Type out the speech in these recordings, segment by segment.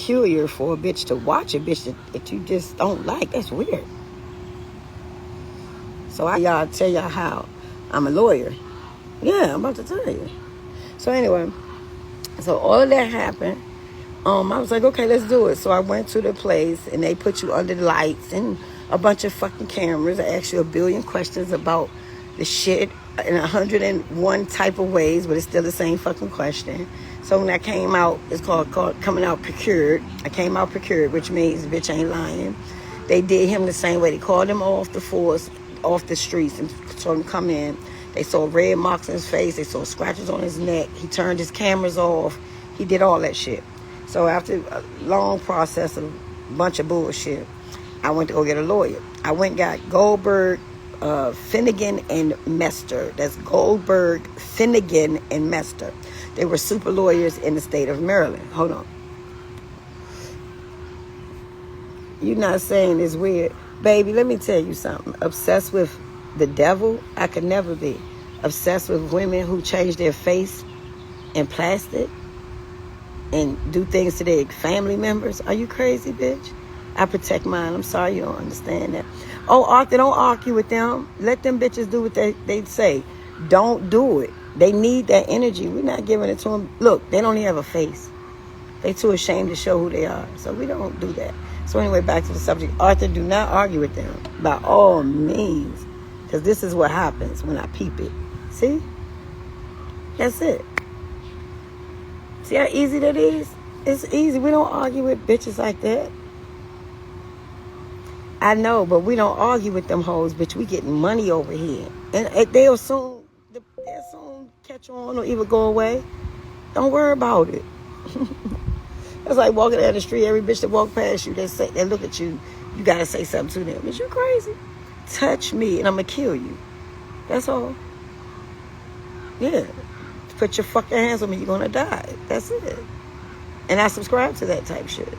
peculiar for a bitch to watch a bitch that you just don't like. That's weird. So y'all tell y'all how I'm a lawyer. Yeah, I'm about to tell you. So anyway, so all of that happened. I was like, okay, let's do it. So I went to the place, and they put you under the lights and a bunch of fucking cameras. I asked you a billion questions about the shit in 101 type of ways, but it's still the same fucking question. So when I came out, it's called coming out procured. I came out procured, which means the bitch ain't lying. They did him the same way. They called him off the force, off the streets, and told him to come in. They saw red marks on his face. They saw scratches on his neck. He turned his cameras off. He did all that shit. So after a long process of a bunch of bullshit, I went to go get a lawyer. I went and got Goldberg, Finnegan, and Mester. That's Goldberg, Finnegan, and Mester. They were super lawyers in the state of Maryland. Hold on. You're not saying it's weird. Baby, let me tell you something. Obsessed with the devil, I could never be. Obsessed with women who change their face in plastic and do things to their family members. Are you crazy, bitch? I protect mine. I'm sorry you don't understand that. Oh, Arthur, don't argue with them. Let them bitches do what they say. Don't do it. They need that energy. We're not giving it to them. Look, they don't even have a face. They too ashamed to show who they are. So we don't do that. So anyway, back to the subject. Arthur, do not argue with them. By all means. Because this is what happens when I peep it. See? That's it. See how easy that is? It's easy. We don't argue with bitches like that. I know, but we don't argue with them hoes, bitch. We getting money over here. And they'll soon catch on or even go away. Don't worry about it. It's like walking down the street. Every bitch that walk past you, they look at you. You got to say something to them. Is you crazy? Touch me and I'm going to kill you. That's all. Yeah. Put your fucking hands on me, you're gonna die. That's it. And I subscribe to that type shit.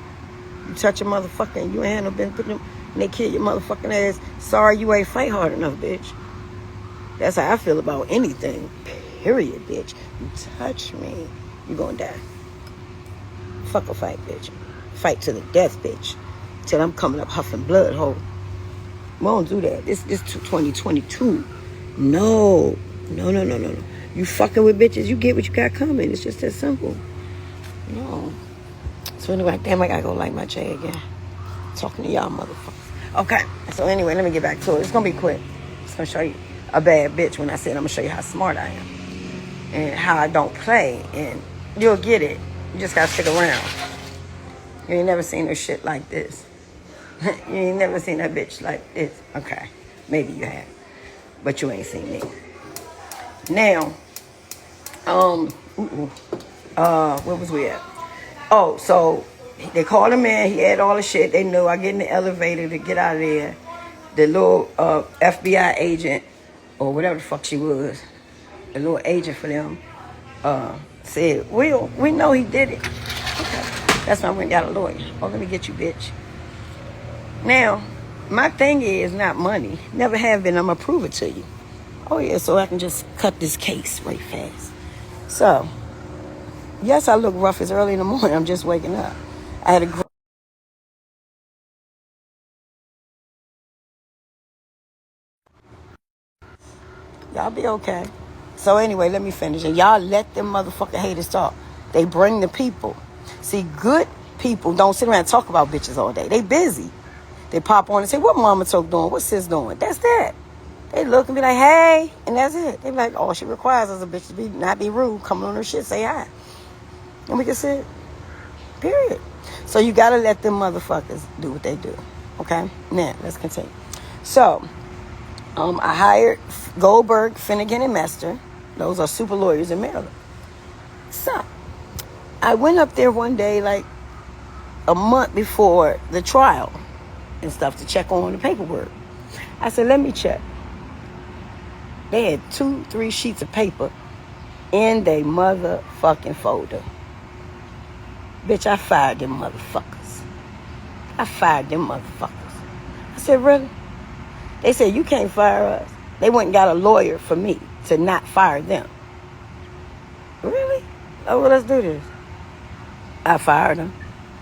You touch a motherfucker and you ain't had no business putting them, and they kill your motherfucking ass. Sorry you ain't fight hard enough, bitch. That's how I feel about anything. Period, bitch. You touch me, you gonna die. Fuck a fight, bitch. Fight to the death, bitch. Till I'm coming up huffing blood, ho. We don't do that. This 2022. No. You fucking with bitches, you get what you got coming. It's just that simple. No. So anyway, damn, I gotta go light my J again. Talking to y'all motherfuckers. Okay, so anyway, let me get back to it. It's gonna be quick. It's gonna show you a bad bitch when I said I'm gonna show you how smart I am. And how I don't play. And you'll get it. You just gotta stick around. You ain't never seen no shit like this. You ain't never seen that bitch like this. Okay, maybe you have. But you ain't seen me. Now, where was we at? Oh, so they called him in. He had all the shit. They knew. I get in the elevator to get out of there. The little FBI agent, or whatever the fuck she was, the little agent for them, said, we know he did it. Okay. That's why I went and got a lawyer. Oh, let me get you, bitch. Now, my thing is not money. Never have been. I'm going to prove it to you. Oh, yeah, so I can just cut this case right fast. So, yes, I look rough. It's early in the morning. I'm just waking up. I had a y'all be okay. So anyway, let me finish. And y'all let them motherfucking haters talk. They bring the people. See, good people don't sit around and talk about bitches all day. They busy. They pop on and say, what Mama Toke doing? What Sis doing? That's that. They look and be like, hey, and that's it. They be like, all she requires is a bitch to not be rude, come on her shit, say hi. And we can sit. Period. So you got to let them motherfuckers do what they do. Okay? Now, let's continue. So, I hired Goldberg, Finnegan, and Mester. Those are super lawyers in Maryland. So, I went up there one day, like a month before the trial and stuff, to check on the paperwork. I said, let me check. They had 2-3 sheets of paper in their motherfucking folder. Bitch, I fired them motherfuckers. I said, really? They said, you can't fire us. They went and got a lawyer for me to not fire them. Really? Oh, well, let's do this. I fired them.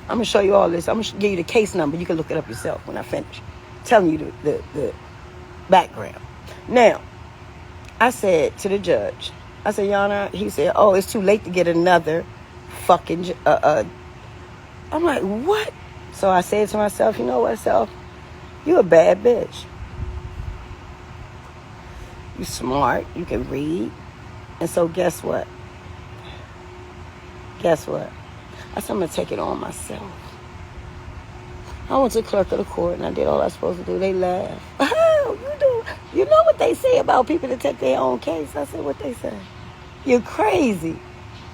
I'm going to show you all this. I'm going to give you the case number. You can look it up yourself when I finish telling you the background. Now, I said to the judge, I said, Your Honor, he said, oh, it's too late to get another fucking, I'm like, what? So I said to myself, you know what, self? You a bad bitch. You smart. You can read. And so guess what? Guess what? I said, I'm going to take it on myself. I went to the clerk of the court and I did all I was supposed to do. They laughed. Oh, you know what they say about people that take their own case? I said, what they say? You're crazy.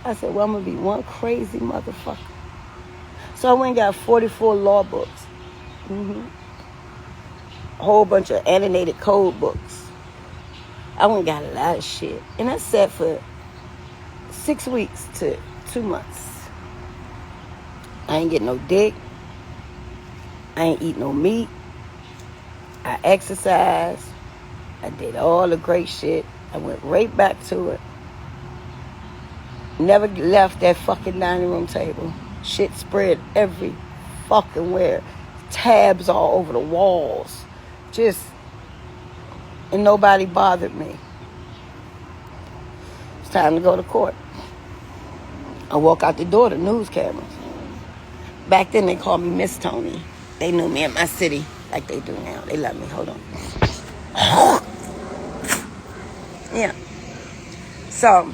I said, well, I'm going to be one crazy motherfucker. So I went and got 44 law books. A whole bunch of annotated code books. I went and got a lot of shit. And I sat for 6 weeks to 2 months. I ain't get no dick. I ain't eat no meat. I exercised. I did all the great shit. I went right back to it. Never left that fucking dining room table. Shit spread every fucking where. Tabs all over the walls. And nobody bothered me. It's time to go to court. I walk out the door, the news cameras. Back then they called me Miss Toni. They knew me in my city like they do now. They love me. Hold on. Yeah. So